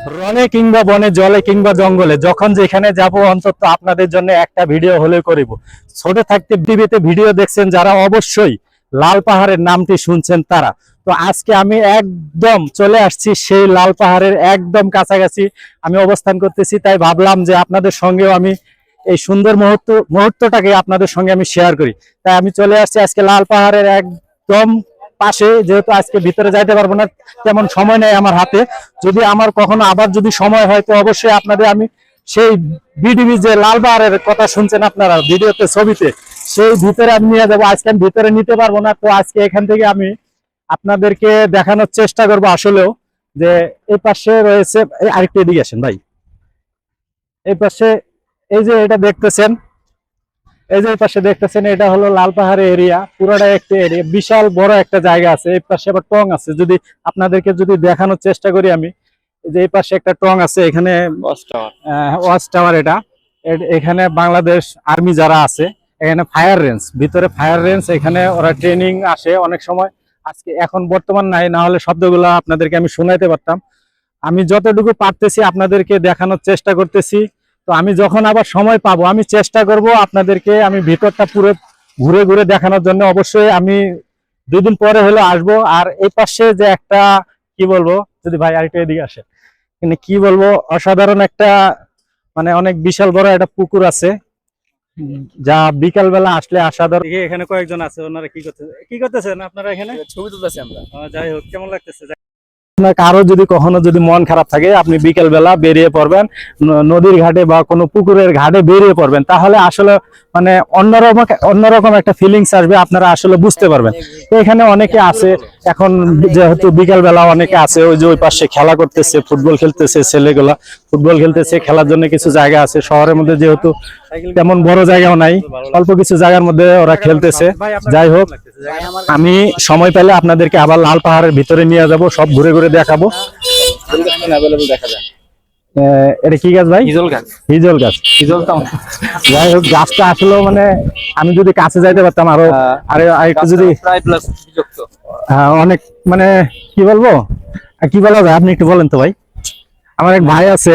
রনে কিংবা বনে, জলে কিংবা জঙ্গলে, যখন যেখানে যাব অন্তত আপনাদের জন্য একটা ভিডিও হলে করিব। ছোট থাকতে টিভিতে ভিডিও দেখছেন যারা, অবশ্যই লাল পাহাড়ের নামটি শুনছেন তারা। তো আজকে আমি একদম চলে আসছি সেই লাল পাহাড়ের একদম কাছাকাছি আমি অবস্থান করতেছি। তাই ভাবলাম যে আপনাদের সঙ্গেও আমি এই সুন্দর মুহূর্তটাকে আপনাদের সঙ্গে আমি শেয়ার করি। তাই আমি চলে আসছি আজকে লাল পাহাড়ের একদম পাশে। যেহেতু আজকে ভিতরে যাইতে পারবো না, তেমন সময় নেই আমার হাতে। যদি আমার কখনো আবার যদি সময় হয় তো অবশ্যই আপনাদের আমি সেই বিডিবি যে লাল পাহাড়ের কথা শুনছেন আপনারা ভিডিওতে, ছবিতে, সেই ভিতরে আমি নিয়ে যাবো। আজকে আমি ভিতরে নিতে পারবো না, তো আজকে এখান থেকে আমি আপনাদেরকে দেখানোর চেষ্টা করবো আসলেও যে এই পাশে রয়েছে। আরেকটু এদিকে আসেন ভাই, এই পাশে এই যে এটা দেখতেছেন, এই যে পাশে দেখতেছেন, এটা হলো লাল পাহাড়ের এরিয়া। পুরোটা একটা এরিয়া, বিশাল বড় একটা জায়গা আছে। এই পাশে আবার টং আছে, যদি আপনাদেরকে যদি দেখানোর চেষ্টা করি আমি, যে এই পাশে একটা টং আছে, এখানে ওয়াচ টাওয়ার। এটা এখানে বাংলাদেশ আর্মি যারা আছে, এখানে ফায়ার রেঞ্জ, ভিতরে ফায়ার রেঞ্জ, এখানে ওরা ট্রেনিং আসে অনেক সময়। আজকে এখন বর্তমান নাই, না হলে শব্দগুলো আপনাদেরকে আমি শোনাইতে পারতাম। আমি যতটুকু পারতেছি আপনাদেরকে দেখানোর চেষ্টা করতেছি। তো আমি যখন আবার সময় পাবো আমি চেষ্টা করব আপনাদেরকে আমি ভিতরটা পুরো ঘুরে ঘুরে দেখানোর জন্য। অবশ্যই আমি 2 দিন পরে হলে আসবো। আর এই পাশে যে একটা কি বলবো, যদি ভাই আরেকটু এদিকে আসে, মানে কি বলবো, অসাধারণ একটা মানে অনেক বিশাল বড় একটা পুকুর আছে, যা বিকাল বেলা আসলে অসাধারণ। এখানে কয়েকজন আছে, ওনারা কি করতেছেন আপনারা এখানে? ছবি তুলতেছি আমরা। যাই হোক, কেমন লাগতেছে? আপনার কারো যদি কখনো যদি মন খারাপ থাকে, আপনি বিকেল বেলা বেরিয়ে পড়বেন নদীর ঘাটে বা কোনো পুকুরের ঘাটে বেরিয়ে পড়বেন, তাহলে আসলে মানে অন্যরকম একটা ফিলিংস আসবে, আপনারা আসলে বুঝতে পারবেন। তো এখানে অনেকে আছে এখন, যেহেতু বিকেল বেলা অনেকে আছে, ওই যে ওই পাশে খেলা করতেছে, ফুটবল খেলতেছে, ছেলেগুলা ফুটবল খেলতেছে। খেলার জন্য কিছু জায়গা আছে শহরের মধ্যে, যেহেতু তেমন বড় জায়গাও নাই, অল্প কিছু জায়গার মধ্যে ওরা খেলতেছে। যাই হোক, আমি সময় পেলে আপনাদেরকে আবার লাল পাহাড়ের ভিতরে নিয়ে যাব, সব ঘুরে ঘুরে দেখাবো। এটা কি গাছ ভাই? হিজল গাছ। হিজল গাছ। যাই হোক, গাছটা আসলে মানে আমি যদি কাছে যাইতে পারতাম আরো, আরেকটু যদি অনেক মানে কি বলবো, কি বলা যায়, আপনি একটু বলেন তো ভাই। আমার এক ভাই আছে।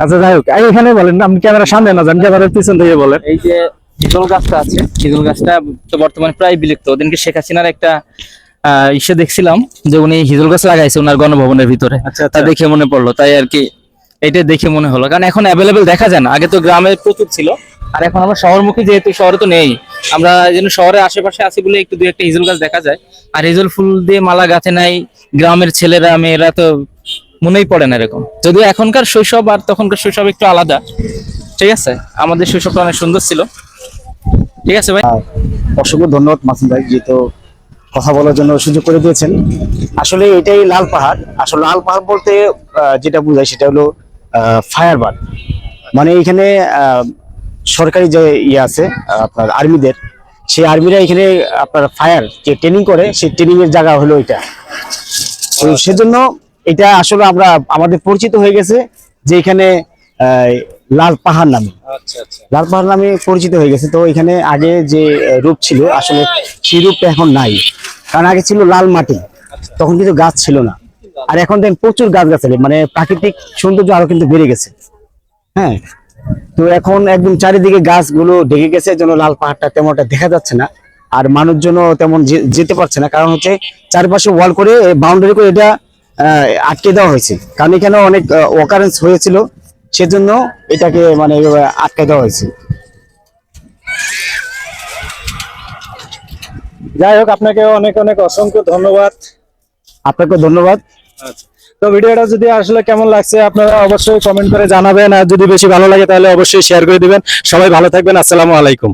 আচ্ছা যাই হোক, এখানে বলেন, আপনি ক্যামেরার সামনে না যান, ক্যামেরার পিছন থেকে বলেন। এই যে হিজল গাছটা আছে, হিজল গাছটা তো বর্তমানে প্রায় বিলুপ্ত। ওদিনকে শেখ হাসিনার একটা ইসে দেখছিলাম যে উনি হিজল গাছ লাগাইছে ওনার গণভবনের ভিতরে। তা দেখে মনে পড়লো, তাই আর কি এটা দেখে মনে হলো। কারণ এখন অ্যাভেলেবেল দেখা যায় না, আগে তো গ্রামে প্রচুর ছিল, আর এখন আমরা শহরমুখী, যেহেতু শহরে তো নেই, আমরা এই জন্য শহরের আশেপাশে আছি বলে একটু 2-1টা হিজল গাছ দেখা যায়। আর হিজল ফুল দিয়ে মালা গাছে নাই, গ্রামের ছেলেরা মেয়েরা তো মনেই পড়ে না এরকম। যদিও এখনকার শৈশব আর তখনকার শৈশব একটু আলাদা, ঠিক আছে। আমাদের শৈশবটা অনেক সুন্দর ছিল। ঠিক আছে ভাই, অসংখ্য ধন্যবাদ মাসুম ভাই, যেহেতু কথা বলার জন্য সুযোগ করে দিয়েছেন। আসলে এটাই লাল পাহাড়। আসলে লাল পাহাড় বলতে যেটা বোঝায় সেটা হলো ফায়ার বার্ড, মানে এখানে সরকারি যে ইয়ে আছে আপনার আর্মিদের, সেই আর্মিরা এখানে আপনার ফায়ার যে ট্রেনিং করে, সেই ট্রেনিং এর জায়গা হলো এটা। তো সেজন্য এটা আসলে আমরা আমাদের পরিচিত হয়ে গেছে যে এখানে লাল পাহাড় নামে, লাল পাহাড় নামে পরিচিত হয়ে গেছে। তো এখানে আগে যে রূপ ছিল আসলে সেই রূপটা এখন নাই, কারণ আগে ছিল লাল মাটি, তখন কিন্তু গাছ ছিল না। আর এখন দেখেন প্রচুর গাছগাছালি, মানে প্রাকৃতিক সৌন্দর্য আরো কিন্তু বেড়ে গেছে। হ্যাঁ, তো এখন একদম চারিদিকে গাছগুলো ঢেকে গেছে, যেন লাল পাহাড়টা তেমনটা দেখা যাচ্ছে না। আর মানুষজন তেমন যেতে পারছে না, কারণ হচ্ছে চারপাশে ওয়াল করে বাউন্ডারি করে এটা আটকে দেওয়া হয়েছে। কারণ এখানে অনেক অকারেন্স হয়েছিল, সেজন্য এটাকে মানে আটকে দেওয়া হয়েছে। যাই হোক, আপনাকে অনেক অনেক অসংখ্য ধন্যবাদ। আপনাকে ধন্যবাদ। তো ভিডিওটা যদি আসলে কেমন লাগছে আপনারা অবশ্যই কমেন্ট করে জানাবেন, আর যদি বেশি ভালো লাগে তাহলে অবশ্যই শেয়ার করে দিবেন। সবাই ভালো থাকবেন, আসসালামু আলাইকুম।